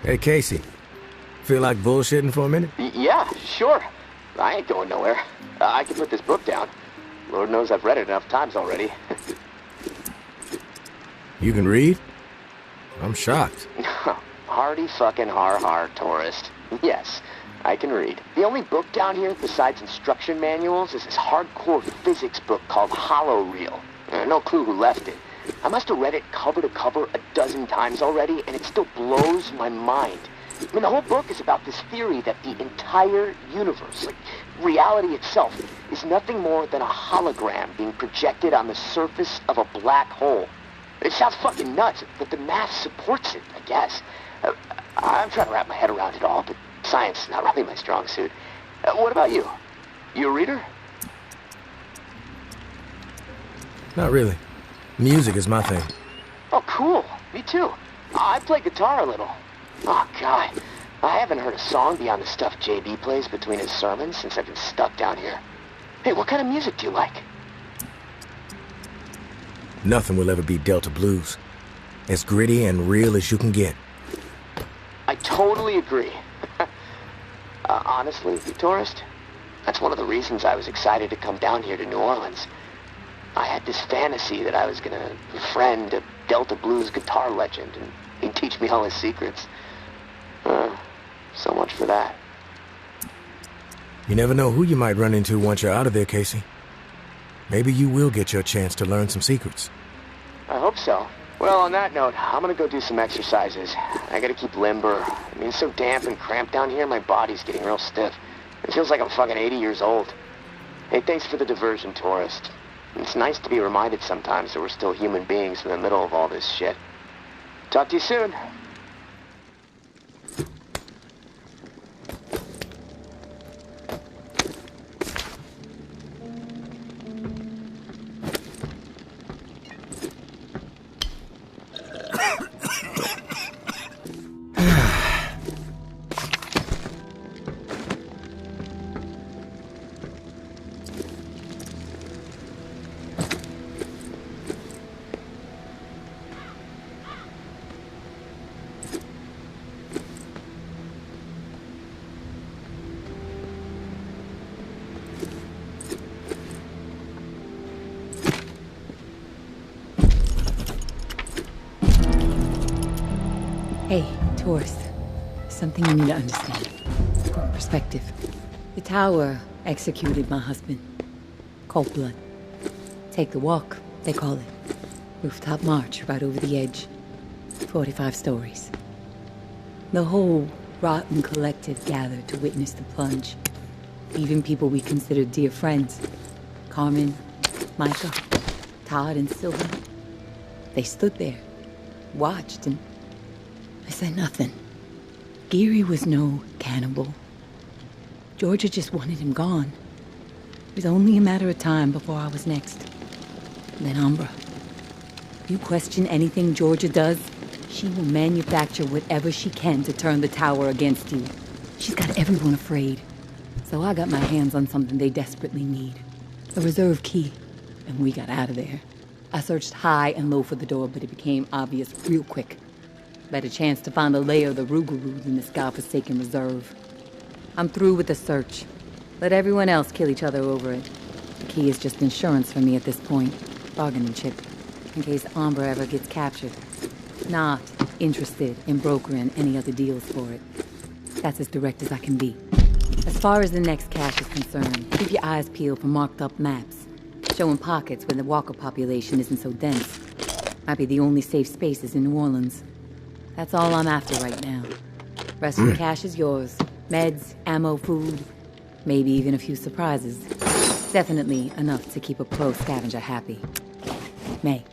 Hey, Casey. Feel like bullshitting for a minute? Yeah, sure. I ain't going nowhere. I can put this book down. Lord knows I've read it enough times already. You can read? I'm shocked. Hardy fucking har, tourist. Yes, I can read. The only book down here besides instruction manuals is this hardcore physics book called Hollow Reel. No clue who left it. I must have read it cover to cover a dozen times already, and it still blows my mind. I mean, the whole book is about this theory that the entire universe, like reality itself, is nothing more than a hologram being projected on the surface of a black hole. It sounds fucking nuts, but the math supports it, I guess. I'm trying to wrap my head around it all, but science is not really my strong suit. What about you? You a reader? Not really. Music is my thing. Oh, cool. Me too. I play guitar a little. Oh, God. I haven't heard a song beyond the stuff JB plays between his sermons since I've been stuck down here. Hey, what kind of music do you like? Nothing will ever beat Delta Blues. As gritty and real as you can get. I totally agree. Honestly, tourist, that's one of the reasons I was excited to come down here to New Orleans. I had this fantasy that I was gonna befriend a Delta Blues guitar legend, and he'd teach me all his secrets. So much for that. You never know who you might run into once you're out of there, Casey. Maybe you will get your chance to learn some secrets. I hope so. Well, on that note, I'm gonna go do some exercises. I gotta keep limber. I mean, it's so damp and cramped down here, my body's getting real stiff. It feels like I'm fucking 80 years old. Hey, thanks for the diversion, tourist. It's nice to be reminded sometimes that we're still human beings in the middle of all this shit. Talk to you soon. Hey, tourist. Something you need to understand. Perspective. The tower executed my husband. Cold blood. Take the walk, they call it. Rooftop march right over the edge. 45 stories. The whole rotten collective gathered to witness the plunge. Even people we considered dear friends. Carmen, Micah, Todd, and Sylvan. They stood there, watched, and I said nothing. Geary was no cannibal. Georgia just wanted him gone. It was only a matter of time before I was next. Then Umbra. You question anything Georgia does, she will manufacture whatever she can to turn the tower against you. She's got everyone afraid. So I got my hands on something they desperately need. A reserve key. And we got out of there. I searched high and low for the door, but it became obvious real quick. Better chance to find a lair of the Rougarou than this godforsaken reserve. I'm through with the search. Let everyone else kill each other over it. The key is just insurance for me at this point. Bargaining chip. In case Umbra ever gets captured. Not interested in brokering any other deals for it. That's as direct as I can be. As far as the next cache is concerned, keep your eyes peeled for marked up maps. Showing pockets where the walker population isn't so dense. Might be the only safe spaces in New Orleans. That's all I'm after right now. Rest of the cash is yours. Meds, ammo, food, maybe even a few surprises. Definitely enough to keep a pro scavenger happy. May.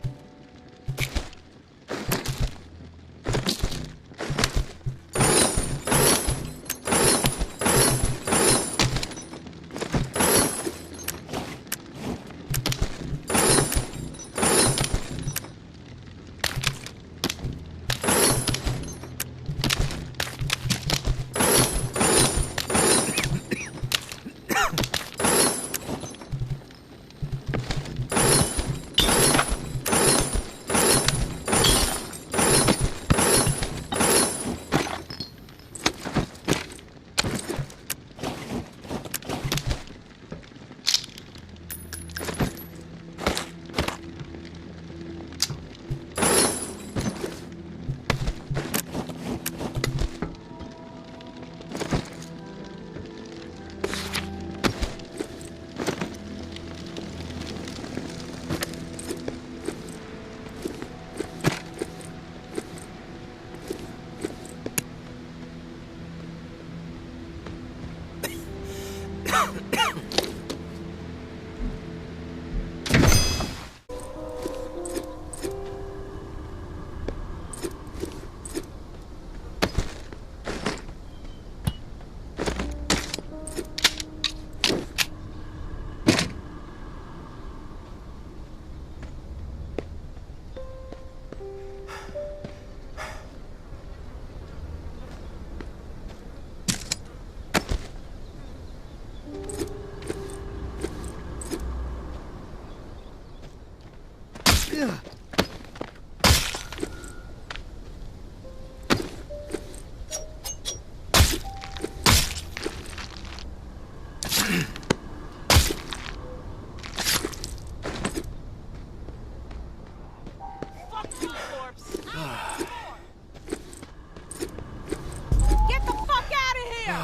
Get the fuck out of here!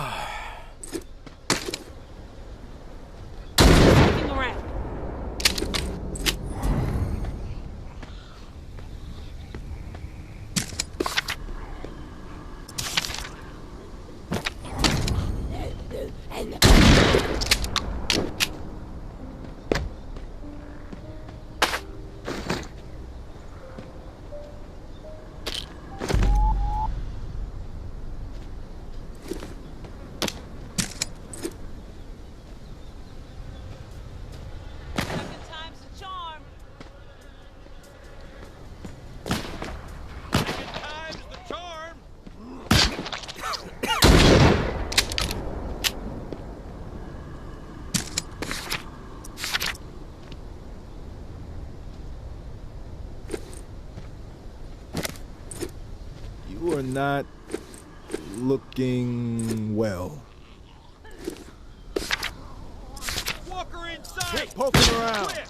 Looking around. Second time's the charm. Time's the charm. You are not looking well. Walker inside. Quit poking around. Quick.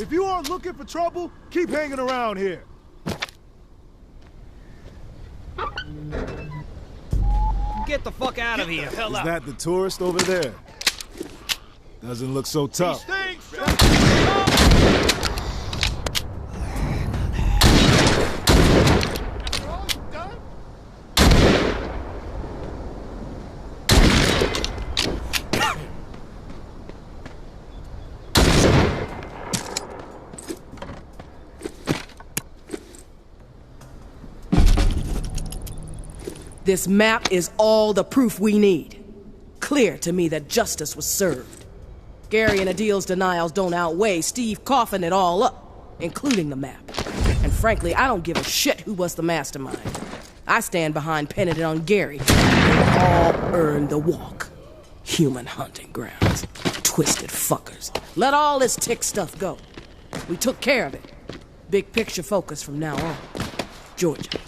If you aren't looking for trouble, keep hanging around here. Get the fuck out of here. Hell Is out. that the tourist over there? Doesn't look so tough. Stinks. This map is all the proof we need. Clear to me that justice was served. Gary and Adil's denials don't outweigh Steve coughing it all up, including the map. And frankly, I don't give a shit who was the mastermind. I stand behind pinning it on Gary. They all earned the walk. Human hunting grounds. Twisted fuckers. Let all this tick stuff go. We took care of it. Big picture focus from now on. Georgia.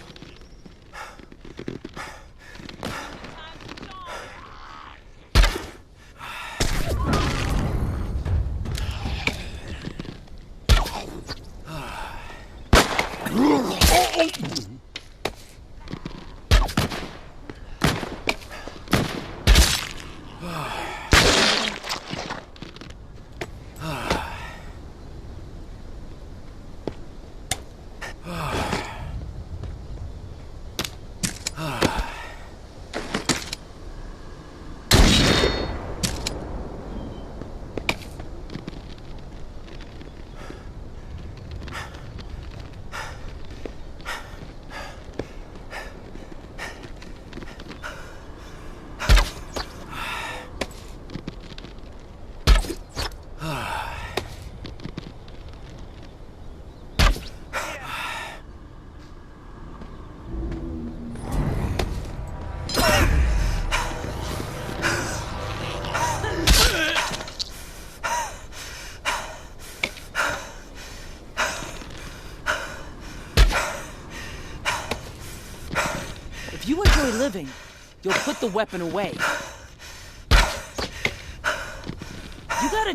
If you enjoy living, you'll put the weapon away. You gotta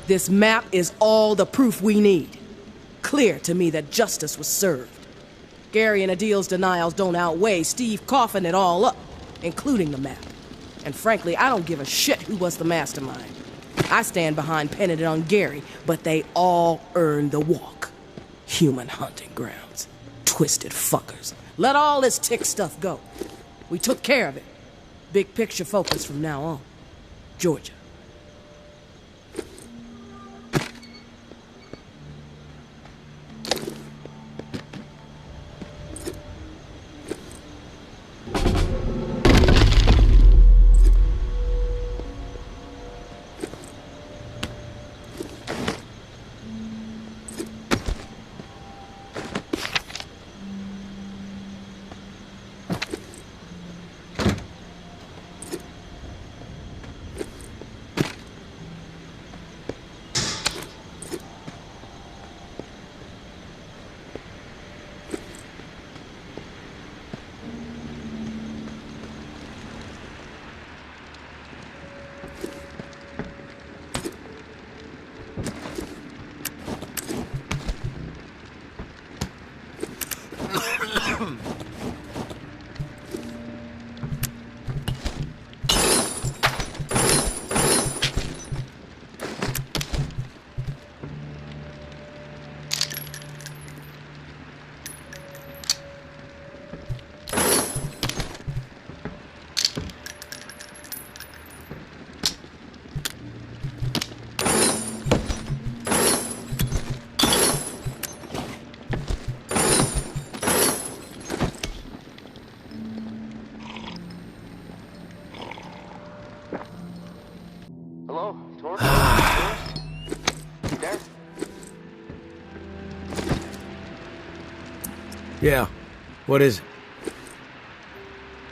This map is all the proof we need. Clear to me that justice was served. Gary and Adil's denials don't outweigh Steve coughing it all up, including the map. And frankly, I don't give a shit who was the mastermind. I stand behind penning it on Gary, but they all earned the walk. Human hunting grounds. Twisted fuckers. Let all this tick stuff go. We took care of it. Big picture focus from now on. Georgia. Hello, Torch? You there? Yeah. What is it?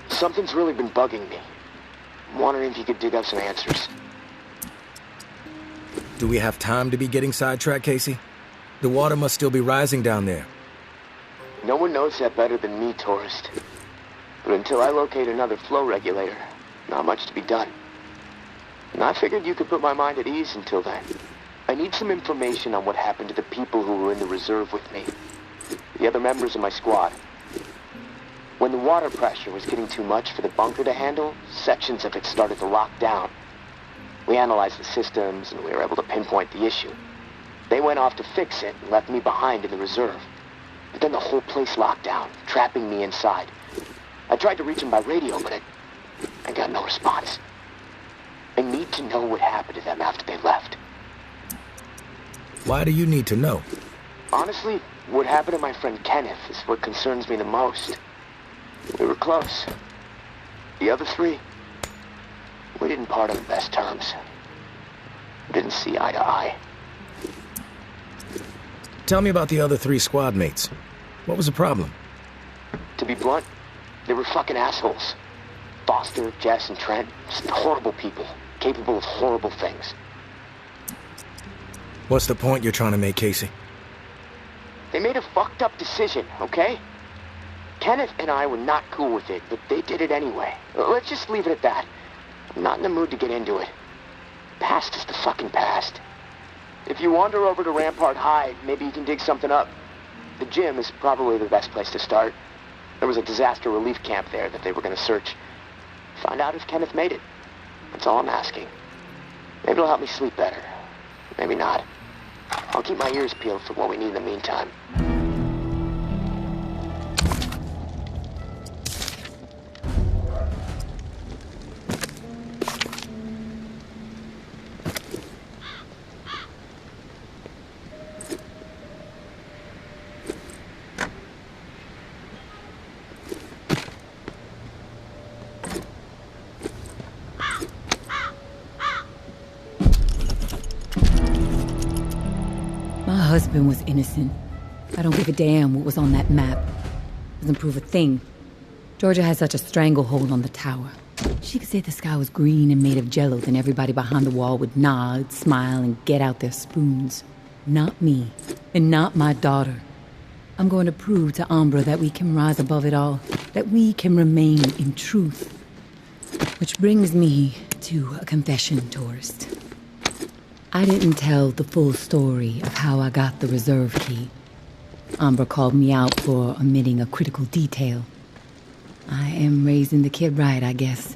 Something's really been bugging me. I'm wondering if you could dig up some answers. Do we have time to be getting sidetracked, Casey? The water must still be rising down there. No one knows that better than me, tourist. But until I locate another flow regulator, not much to be done. And I figured you could put my mind at ease until then. I need some information on what happened to the people who were in the reserve with me. The other members of my squad. When the water pressure was getting too much for the bunker to handle, sections of it started to lock down. We analyzed the systems and we were able to pinpoint the issue. They went off to fix it and left me behind in the reserve. But then the whole place locked down, trapping me inside. I tried to reach them by radio, but I got no response. I need to know what happened to them after they left. Why do you need to know? Honestly, what happened to my friend Kenneth is what concerns me the most. We were close. The other three, we didn't part on the best terms. We didn't see eye to eye. Tell me about the other 3 squad mates. What was the problem? To be blunt, they were fucking assholes. Foster, Jess, and Trent, just horrible people, capable of horrible things. What's the point you're trying to make, Casey? They made a fucked up decision, okay? Kenneth and I were not cool with it, but they did it anyway. Let's just leave it at that. I'm not in the mood to get into it. Past is the fucking past. If you wander over to Rampart High, maybe you can dig something up. The gym is probably the best place to start. There was a disaster relief camp there that they were gonna search. Find out if Kenneth made it. That's all I'm asking. Maybe it'll help me sleep better. Maybe not. I'll keep my ears peeled for what we need in the meantime. My husband was innocent. I don't give a damn what was on that map. Doesn't prove a thing. Georgia has such a stranglehold on the tower. She could say the sky was green and made of jello, then everybody behind the wall would nod, smile, and get out their spoons. Not me, and not my daughter. I'm going to prove to Umbra that we can rise above it all, that we can remain in truth. Which brings me to a confession, tourist. I didn't tell the full story of how I got the reserve key. Umbra called me out for omitting a critical detail. I am raising the kid right, I guess.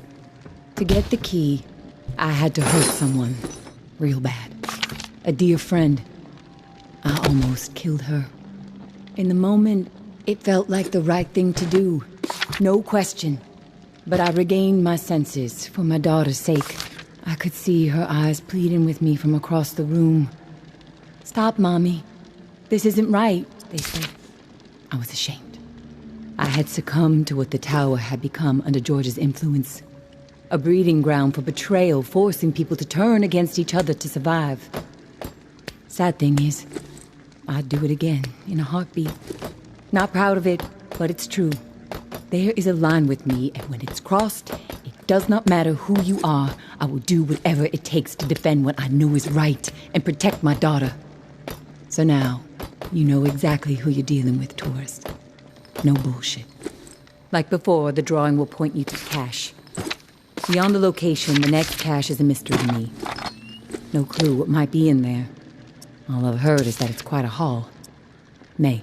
To get the key, I had to hurt someone. Real bad. A dear friend. I almost killed her. In the moment, it felt like the right thing to do. No question. But I regained my senses for my daughter's sake. I could see her eyes pleading with me from across the room. Stop, Mommy. This isn't right, they said. I was ashamed. I had succumbed to what the tower had become under George's influence. A breeding ground for betrayal, forcing people to turn against each other to survive. Sad thing is, I'd do it again, in a heartbeat. Not proud of it, but it's true. There is a line with me, and when it's crossed, it does not matter who you are. I will do whatever it takes to defend what I know is right and protect my daughter. So now, you know exactly who you're dealing with, tourist. No bullshit. Like before, the drawing will point you to cache. Beyond the location, the next cache is a mystery to me. No clue what might be in there. All I've heard is that it's quite a haul. May.